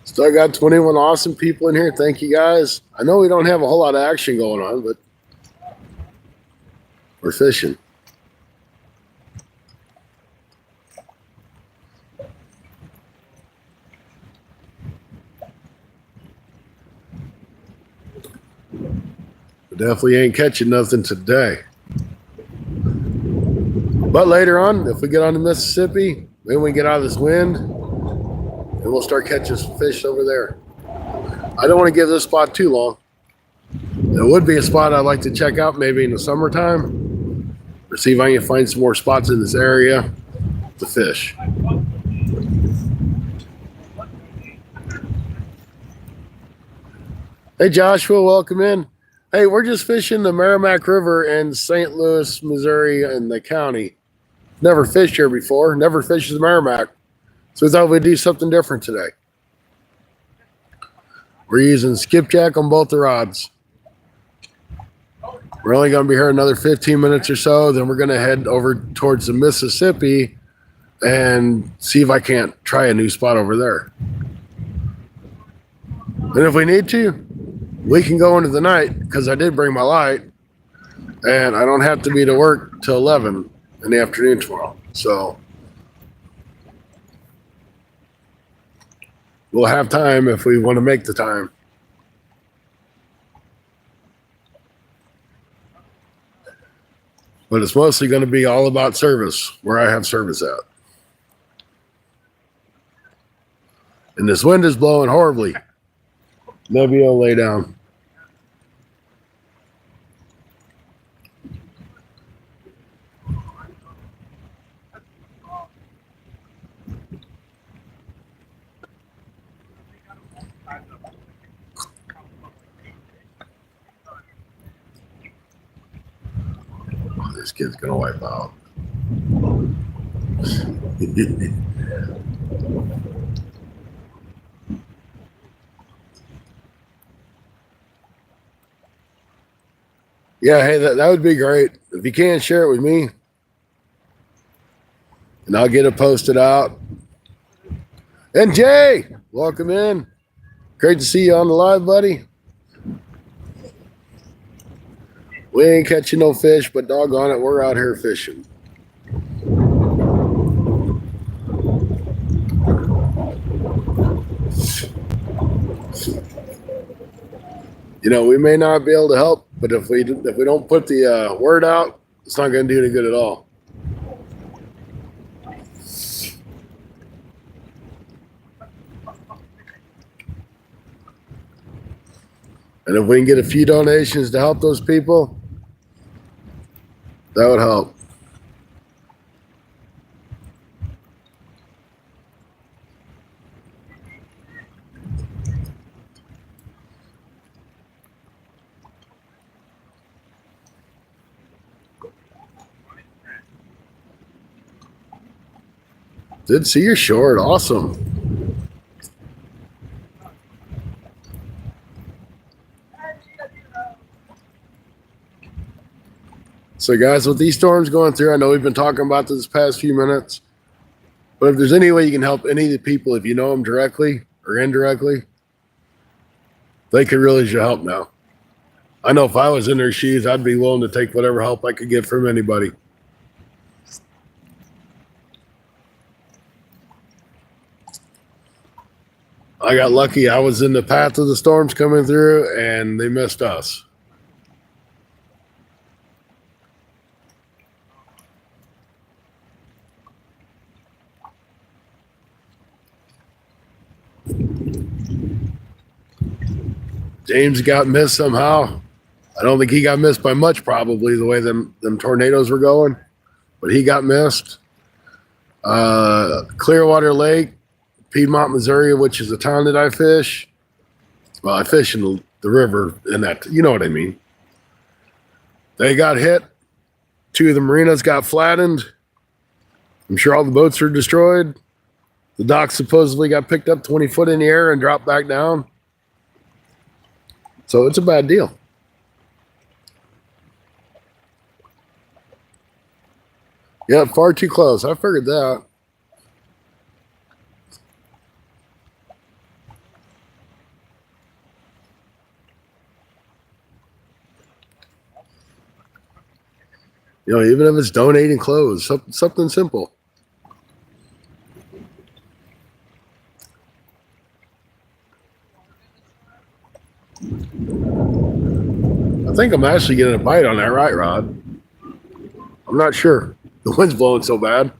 S1: Still got 21 awesome people in here. Thank you guys. I know we don't have a whole lot of action going on, but we're fishing. We definitely ain't catching nothing today. But later on, if we get on the Mississippi, then we get out of this wind, and we'll start catching some fish over there. I don't want to give this spot too long. It would be a spot I'd like to check out maybe in the summertime, or see if I can find some more spots in this area to fish. Hey Joshua, welcome in. Hey, we're just fishing the Merrimack River in St. Louis, Missouri in the county. Never fished here before, never fished the Merrimack. So we thought we'd do something different today. We're using skipjack on both the rods. We're only going to be here another 15 minutes or so. Then we're going to head over towards the Mississippi and see if I can't try a new spot over there. And if we need to, we can go into the night because I did bring my light and I don't have to be to work till 11 in the afternoon tomorrow. So we'll have time if we want to make the time. But it's mostly going to be all about service, where I have service at. And this wind is blowing horribly. Maybe I'll lay down. this kid's gonna wipe out. Yeah, hey, that would be great. If you can, share it with me. And I'll get it posted out. And Jay, welcome in. Great to see you on the live, buddy. We ain't catching no fish, but doggone it, we're out here fishing. You know, we may not be able to help, but if we don't put the word out, it's not going to do any good at all. And if we can get a few donations to help those people, that would help. Did see your short. Awesome. So, guys, with these storms going through, I know we've been talking about this past few minutes, but if there's any way you can help any of the people, if you know them directly or indirectly, they could really use your help now. I know if I was in their shoes, I'd be willing to take whatever help I could get from anybody. I got lucky. I was in the path of the storms coming through, and they missed us. James got missed somehow. I don't think he got missed by much, probably, the way them tornadoes were going, but he got missed. Clearwater Lake, Piedmont, Missouri, which is a town that I fish. Well, I fish in the river, and that, you know what I mean. They got hit. 2 of the marinas got flattened. I'm sure all the boats are destroyed. The dock supposedly got picked up 20 foot in the air and dropped back down. So it's a bad deal. Yeah, far too close. I figured that. You know, even if it's donating clothes, something simple. I think I'm actually getting a bite on that right rod. I'm not sure. The wind's blowing so bad.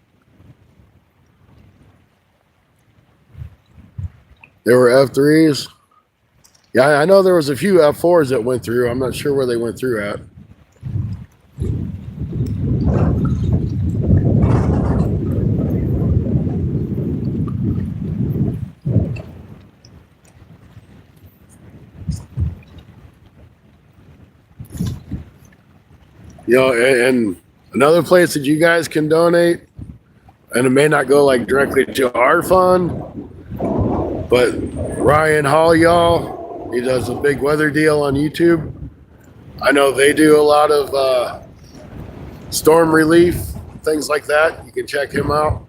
S1: There were F3s. Yeah, I know there was a few F4s that went through. I'm not sure where they went through at. You know, and another place that you guys can donate, and it may not go like directly to our fund, but Ryan Hall, y'all, he does a big weather deal on YouTube. I know they do a lot of storm relief, things like that. You can check him out.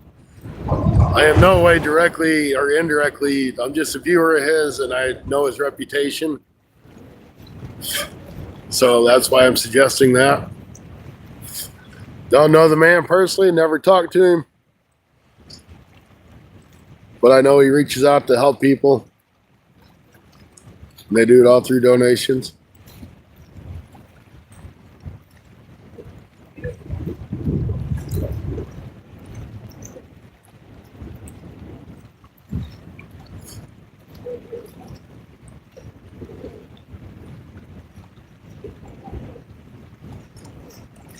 S1: I am no way directly or indirectly, I'm just a viewer of his, and I know his reputation. So that's why I'm suggesting that. Don't know the man personally, never talked to him. But I know he reaches out to help people. And they do it all through donations.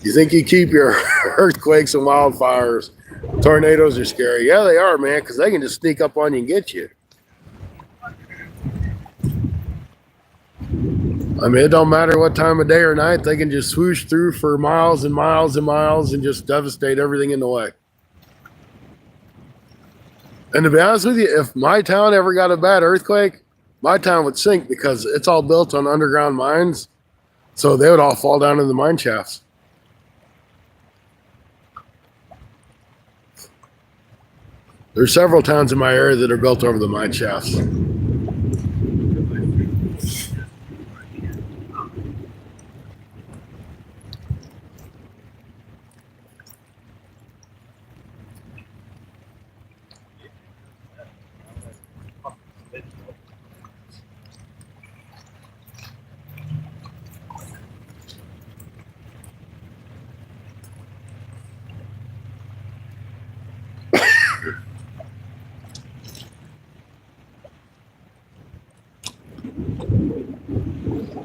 S1: You think you keep your earthquakes and wildfires? Tornadoes are scary. Yeah, they are, man, because they can just sneak up on you and get you. I mean, it don't matter what time of day or night, they can just swoosh through for miles and miles and miles and just devastate everything in the way. And to be honest with you, if my town ever got a bad earthquake, my town would sink because it's all built on underground mines. So they would all fall down in the mine shafts. There's several towns in my area that are built over the mine shafts.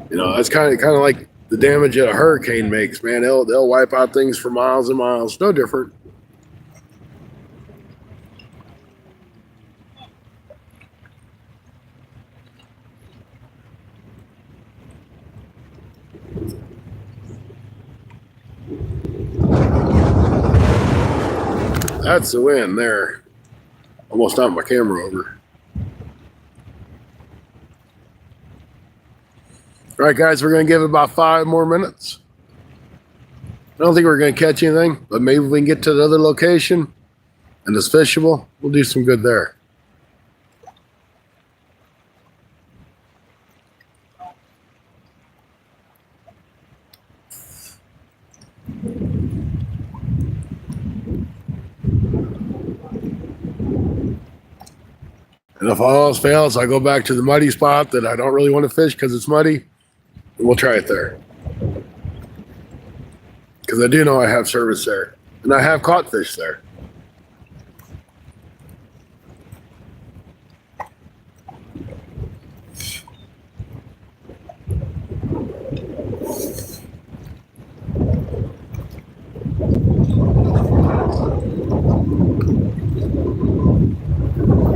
S1: You know, that's kind of like the damage that a hurricane makes, man. They'll wipe out things for miles and miles. No different. That's the wind there. Almost knocked my camera over. All right, guys, we're going to give it about 5 more minutes. I don't think we're going to catch anything, but maybe we can get to the other location and it's fishable. We'll do some good there. And if all else fails, I go back to the muddy spot that I don't really want to fish because it's muddy, and we'll try it there. Because I do know I have service there, and I have caught fish there.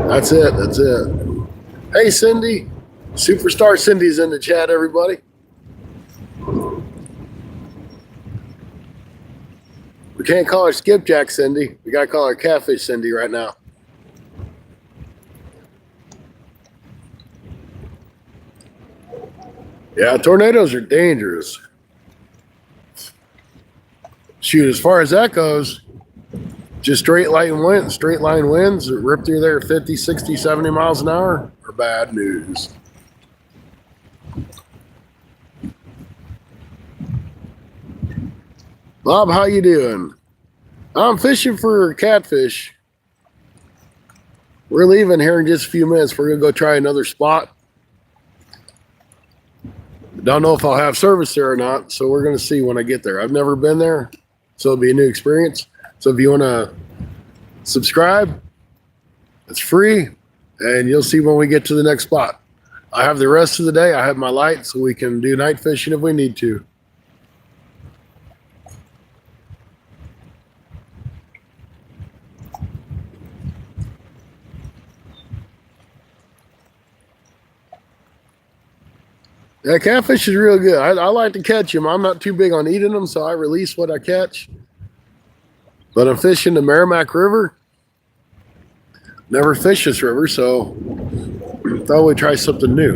S1: That's it. That's it. Hey, Cindy. Superstar Cindy's in the chat, everybody. We can't call her Skipjack Cindy. We got to call her Catfish Cindy right now. Yeah, tornadoes are dangerous. Shoot, as far as that goes, just straight line winds that rip through there 50, 60, 70 miles an hour are bad news. Bob, how you doing? I'm fishing for catfish. We're leaving here in just a few minutes. We're going to go try another spot. Don't know if I'll have service there or not, so we're going to see when I get there. I've never been there, so it'll be a new experience. So if you want to subscribe, it's free, and you'll see when we get to the next spot. I have the rest of the day. I have my light, so we can do night fishing if we need to. Yeah, catfish is real good. I like to catch them. I'm not too big on eating them, so I release what I catch. But I'm fishing the Merrimack River. Never fished this river, so thought we'd try something new.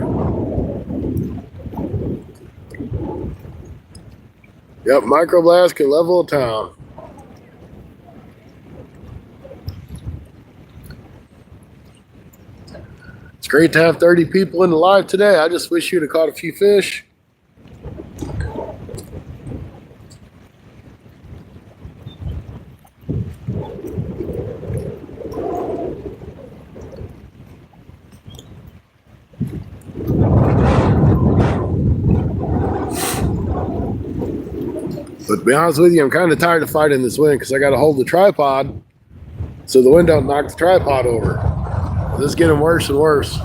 S1: Yep, microblast can level a town. It's great to have 30 people in the live today. I just wish you'd have caught a few fish. But to be honest with you, I'm kind of tired of fighting this wind because I got to hold the tripod so the wind don't knock the tripod over. This is getting worse and worse.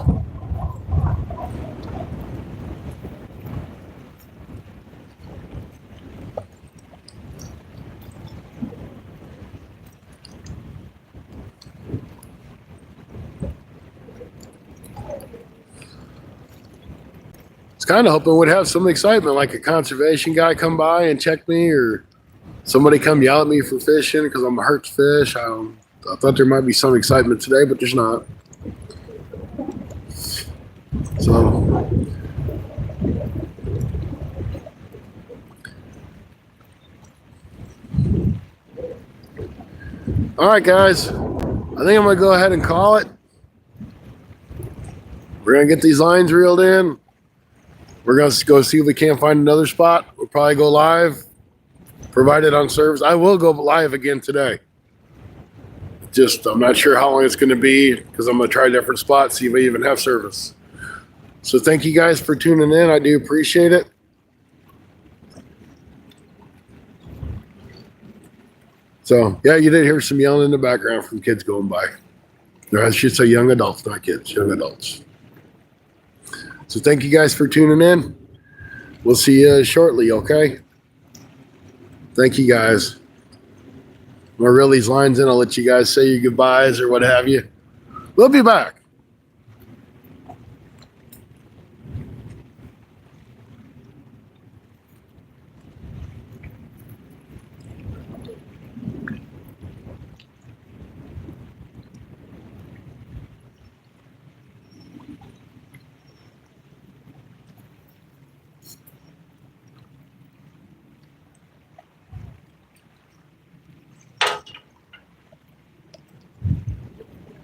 S1: was kind of hoping we'd have some excitement, like a conservation guy come by and check me, or somebody come yell at me for fishing because I'm a hurt fish. I thought there might be some excitement today, but there's not. So, all right, guys. I think I'm gonna go ahead and call it. We're gonna get these lines reeled in. We're gonna go see if we can't find another spot. We'll probably go live, provided on service. I will go live again today. Just I'm not sure how long it's gonna be because I'm gonna try different spots, see if I even have service. So thank you guys for tuning in. I do appreciate it. So yeah, you did hear some yelling in the background from kids going by. Or I should say young adults, not kids, young adults. So thank you guys for tuning in. We'll see you shortly, okay? Thank you guys. I'm gonna reel these lines in. I'll let you guys say your goodbyes or what have you. We'll be back.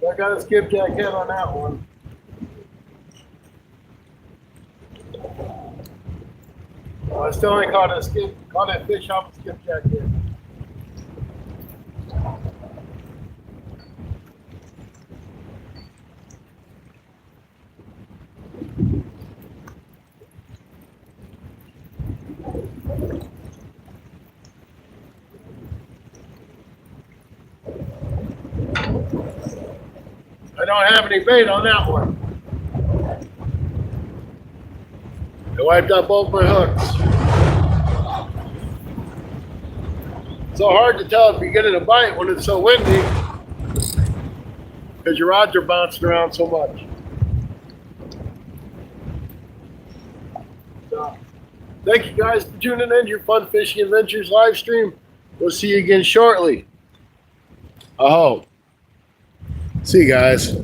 S1: I got a skipjack head on that one. I still ain't caught a fish off a skipjack head. I don't have any bait on that one. I wiped out both my hooks. So hard to tell if you're getting a bite when it's so windy because your rods are bouncing around so much. So, thank you guys for tuning in to your Fun Fishing Adventures live stream. We'll see you again shortly. I hope. See you guys.